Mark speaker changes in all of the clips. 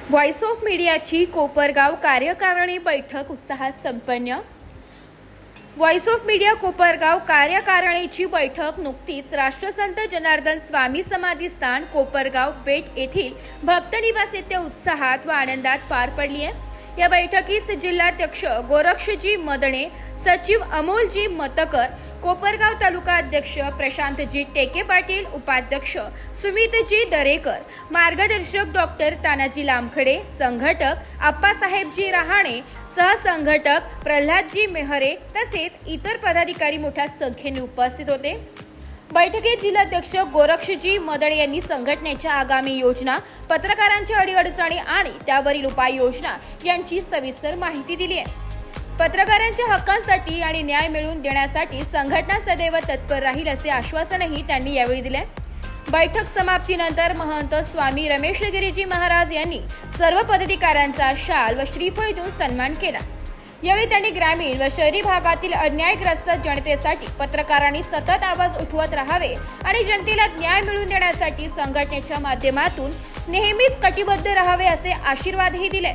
Speaker 1: Voice of मीडियाची Kopargaon कार्यकारिणी बैठक उत्साहात संपन्न। व्हॉइस ऑफ मीडिया कोपरगाव कार्यकारिणीची बैठक नुकतीच राष्ट्रसंत जनार्दन स्वामी समाधी स्थान कोपरगाव पेठ येथील भक्तनिवास येथे उत्साहात व आनंदात पार पडली आहे। या बैठकीस जिल्हाध्यक्ष गोरक्षजी मदणे, सचिव अमोलजी मतकर, कोपरगाव तालुका अध्यक्ष प्रशांतजी टेके पाटील, उपाध्यक्ष सुमितजी दरेकर, मार्गदर्शक डॉक्टर तानाजी लामखडे, संघटक आप्पासाहेबजी रहाणे, सहसंघटक प्रल्हादजी मेहरे तसेच इतर पदाधिकारी मोठ्या संख्येने उपस्थित होते। बैठकीत जिल्हाध्यक्ष गोरक्षजी मदणे यांनी संघटनेच्या आगामी योजना, पत्रकारांच्या अडीअडचणी आणि त्यावरील उपाययोजना यांची सविस्तर माहिती दिली आहे। पत्रकारांच्या हक्कांसाठी आणि न्याय मिळवून देण्यासाठी संघटना सदैव तत्पर राहील असे आश्वासनही त्यांनी यावेळी दिले। बैठक समाप्तीनंतर महंत स्वामी रमेशगिरीजी महाराज यांनी सर्व पदाधिकाऱ्यांचा शाल व श्रीफळ देऊन सन्मान केला। यावेळी त्यांनी ग्रामीण व शहरी भागातील अन्यायग्रस्त जनतेसाठी पत्रकारांनी सतत आवाज उठवत राहावे आणि जनतेला न्याय मिळवून देण्यासाठी संघटनेच्या माध्यमातून नेहमीच कटिबद्ध राहावे असे आशीर्वादही दिले।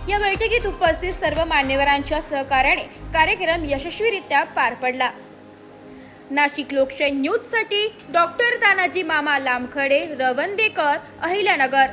Speaker 1: या बैठकीत उपस्थित सर्व मान्यवरांच्या सहकार्याने कार्यक्रम यशस्वीरित्या पार पडला। नाशिक लोकशाही न्यूजसाठी डॉक्टर तानाजी मामा लामखडे, रवंदेकर, अहिल्यानगर।